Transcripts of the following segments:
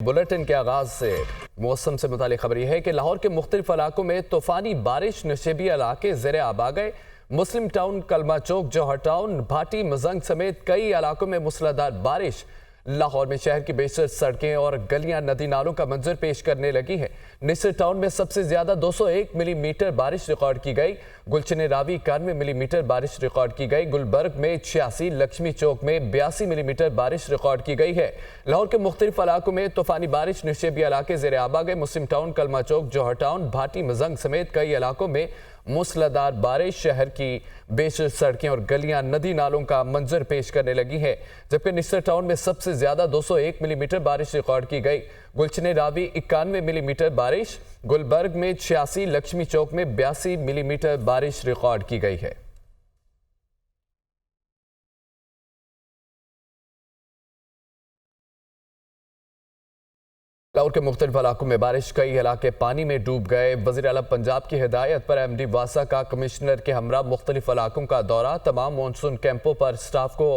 Bulletin के आगाज से मौसम से मुतालिक खबर यह है कि लाहौर के मुख्तलिफ इलाकों में तूफानी बारिश, नशेबी इलाके ज़ेरे आब आ गए। मुस्लिम टाउन, कलमा चौक, जौहर टाउन, भाटी, मजंग समेत कई इलाकों में मूसलाधार बारिश। लाहौर में शहर की बेशतर सड़कें और गलियां नदी नालों का मंजर पेश करने लगी हैं। निसर टाउन में सबसे ज्यादा 201 मिलीमीटर बारिश रिकॉर्ड की गई। गुलशन रावी 91 मिलीमीटर बारिश रिकॉर्ड की गई। गुलबर्ग में 86, लक्ष्मी चौक में 82 मिलीमीटर बारिश रिकॉर्ड की गई है। लाहौर के मुख्तलिफ इलाकों में तूफानी बारिश, नशेबी इलाके ज़ेरे आब आ गए। मुस्लिम टाउन, कलमा चौक, जौहर टाउन, भाटी, मजंग समेत कई इलाकों में मूसलाधार बारिश शहर की बेशतर सड़कें और गलियां नदी नालों का मंजर पेश करने लगी है। जबकि निसर टाउन में सबसे ज्यादा 201 मिलीमीटर बारिश रिकॉर्ड की गई। गुलशन रावी 91 मिलीमीटर बारिश, गुलबर्ग में 86, लक्ष्मी चौक में 82 मिलीमीटर बारिश रिकॉर्ड की गई है। लाहौर के मुख्तलिफ इलाकों में बारिश, कई इलाके पानी में डूब गए। वज़ीर आला पंजाब की हिदायत पर MD वासा का कमिश्नर के हमरा मुख्तलिफ इलाकों का दौरा। तमाम मानसून कैंपों पर स्टाफ को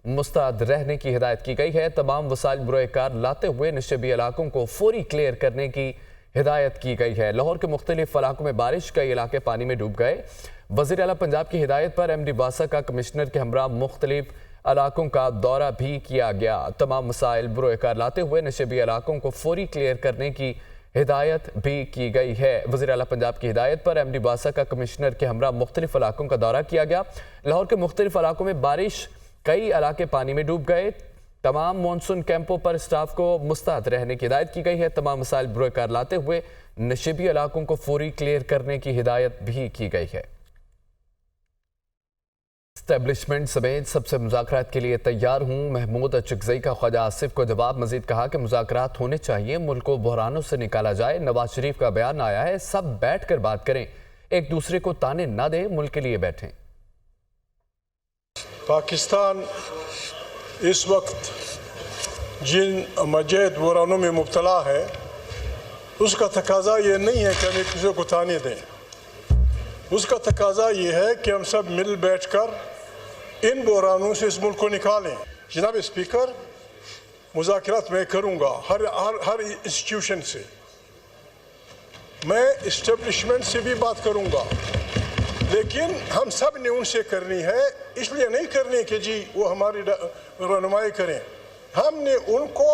मुस्तैद रहने की हिदायत की गई है। तमाम वसाइल बरोकार लाते हुए नशेबी इलाकों को फौरी क्लियर करने की हिदायत की गई है। लाहौर के मुख्तलिफ इलाकों में बारिश, कई इलाके पानी में डूब गए। वज़ीर आला पंजाब की हिदायत पर MD वासा का कमिश्नर के हमरा मुख्तलिफ इलाकों का दौरा भी किया गया। तमाम मसाइल बरोकार लाते हुए नशेबी इलाकों को फौरी क्लियर करने की हिदायत भी की गई है। वज़ीर आला पंजाब की हिदायत पर MD वासा का कमिश्नर के हमरा मुख्तलिफ इलाकों का दौरा किया गया। लाहौर के मुख्तलिफ इलाकों में बारिश, कई इलाके पानी में डूब गए। तमाम मानसून कैंपों पर स्टाफ को मुस्तैद रहने की हिदायत की गई है। तमाम मसाइल बरोकार लाते हुए नशेबी इलाकों को फौरी क्लियर करने की हिदायत भी की गई है। एस्टेब्लिशमेंट समेत सबसे मुज़ाकरात के लिए तैयार हूँ, महमूद अचकज़ई का ख्वाजा आसिफ को जवाब। मजीद कहा कि मुज़ाकरात होने चाहिए, मुल्क को बहरानों से निकाला जाए। नवाज शरीफ का बयान आया है, सब बैठ कर बात करें, एक दूसरे को ताने ना दें, मुल्क के लिए बैठें। पाकिस्तान इस वक्त जिन मजहद बहरानों में मुब्तला है, उसका तकाजा ये नहीं है कि हम एक दूसरे को ताने दें। उसका तकाजा ये है कि हम सब मिल बैठकर इन बहरानों से इस मुल्क को निकालें। जनाब स्पीकर, मुज़ाकरात मैं करूँगा हर इंस्टीट्यूशन से, मैं इस्टेब्लिशमेंट से भी बात करूँगा, लेकिन हम सब ने उनसे करनी है। इसलिए नहीं करनी कि जी वो हमारी रहनुमाई करें, हमने उनको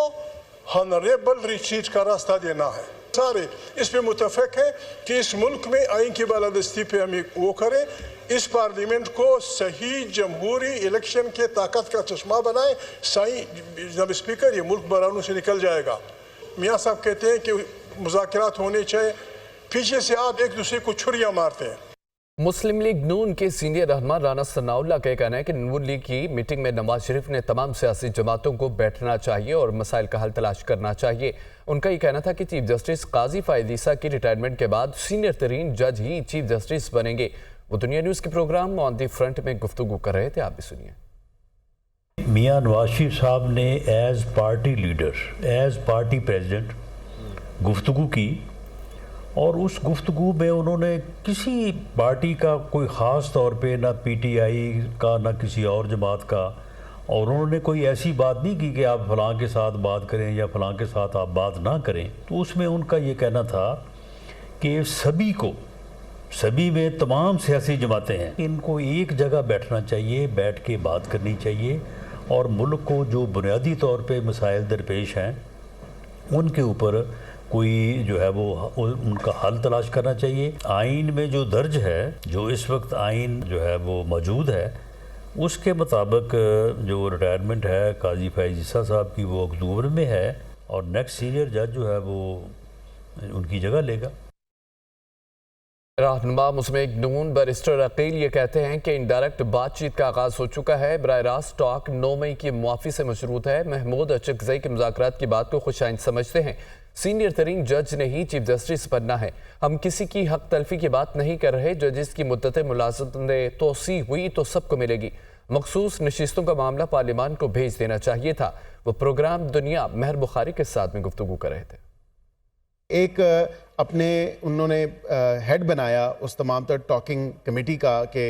हॉनरेबल रिट्रीट का रास्ता देना है। सारे इस पे मुतफिक है कि इस मुल्क में आइन की बालादस्ती पे हम वो करें, इस पार्लियामेंट को सही जमहूरी इलेक्शन के ताकत का चश्मा बनाए। जब स्पीकर, ये मुल्क बहरानों से निकल जाएगा। मियाँ साहब कहते हैं कि मुज़ाकरात होने चाहिए, पीछे से आप एक दूसरे को छुरियाँ मारते हैं। मुस्लिम लीग नून के सीनियर रहनुमा राना सनाउल्लाह का कहना है कि नून लीग की मीटिंग में नवाज शरीफ ने तमाम सियासी जमातों को बैठना चाहिए और मसाइल का हल तलाश करना चाहिए। उनका ये कहना था कि चीफ जस्टिस काजी फायद ईसा की रिटायरमेंट के बाद सीनियर तरीन जज ही चीफ जस्टिस बनेंगे। वो दुनिया न्यूज़ के प्रोग्राम ऑन दी फ्रंट में गुफ्तगू कर रहे थे, आप भी सुनिए। मियाँ नवाज शरीफ साहब ने as party leader, as party president गुफ्तगू की, और उस गुफ्तगू में उन्होंने किसी पार्टी का कोई ख़ास तौर पे ना PTI का ना किसी और जमात का, और उन्होंने कोई ऐसी बात नहीं की कि आप फ़लाँ के साथ बात करें या फ़लाँ के साथ आप बात ना करें। तो उसमें उनका ये कहना था कि सभी में तमाम सियासी जमातें हैं, इनको एक जगह बैठना चाहिए, बैठ के बात करनी चाहिए, और मुल्क को जो बुनियादी तौर पे मसाइल दरपेश हैं उनके ऊपर कोई जो है वो उनका हल तलाश करना चाहिए। आइन में जो दर्ज है, जो इस वक्त आइन जो है वो मौजूद है, उसके मुताबिक जो रिटायरमेंट है काजी फायद ईसा साहब की, वो अक्टूबर में है, और नेक्स्ट सीनियर जज जो है वो उनकी जगह लेगा। रहनुमा मुस्लिम लीग नून बैरिस्टर अकील ये कहते हैं कि इनडायरेक्ट बातचीत का आगाज हो चुका है। बराह रास्त टॉक 9 मई की मुआफ़ी से मशरूत है। महमूद अचकज़ई के मुज़ाकरात की बात को खुशाइंद समझते हैं। सीनियर तरीन जज ने ही चीफ जस्टिस बनना है। हम किसी की हक तलफी की बात नहीं कर रहे। जजिस की मुद्दत मुलाज़मत में तोसी हुई तो सबको मिलेगी। मखसूस नशिस्तों का मामला पार्लियामान को भेज देना चाहिए था। वो प्रोग्राम दुनिया महर बुखारी के साथ में गुफ्तगू कर रहे थे। एक अपने उन्होंने हेड बनाया उस तमाम तर टॉकिंग कमेटी का कि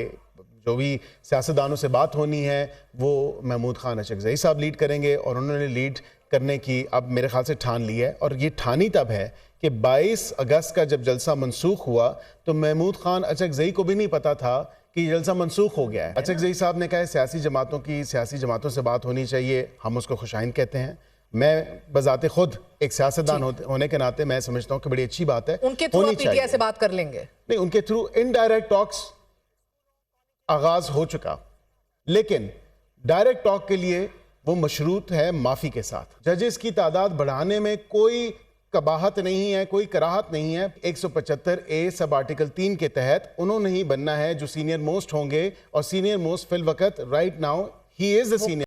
जो भी सियासतदानों से बात होनी है वो महमूद खान अचकज़ई साहब लीड करेंगे, और उन्होंने लीड करने की अब मेरे ख्याल से ठान ली है, और ये ठानी तब है कि 22 अगस्त का जब जलसा मनसूख हुआ तो महमूद खान अचकजई को भी नहीं पता था कि ये जलसा मनसूख हो गया है। अचकजई साहब ने कहा सियासी जमातों से बात होनी चाहिए, हम उसको खुशाइन कहते हैं। मैं बजाते खुद एक सियासतदान होने के नाते मैं समझता हूँ कि बड़ी अच्छी बात है, उनके थ्रू पीटीआई से बात कर लेंगे। नहीं, उनके थ्रू इनडायरेक्ट टॉक्स आगाज हो चुका, लेकिन डायरेक्ट टॉक के लिए वो मशरूत है माफी के साथ। जजेस की तादाद बढ़ाने में कोई कबाहत नहीं है, कोई कराहत नहीं है। 175A सब आर्टिकल 3 के तहत उन्होंने ही बनना है जो सीनियर मोस्ट होंगे, और सीनियर मोस्ट फिल वक्त right now he is the senior.